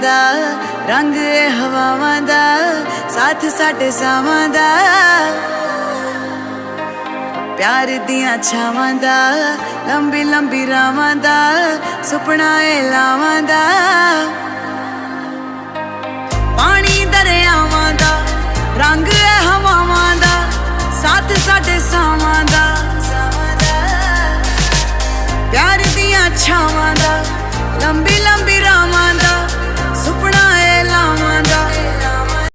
दा, रंग ए हवावां दा, साथ साडे सावां दा। प्यार दियां छावां दा, लंबी लंबी रावां दा, सुपना ए लावां दा। पानी दरियावां दा, रंग ए हवावां दा, साथ साडे सावां दा। प्यार दियां छावां दा, लंबी लंबी रावां दा,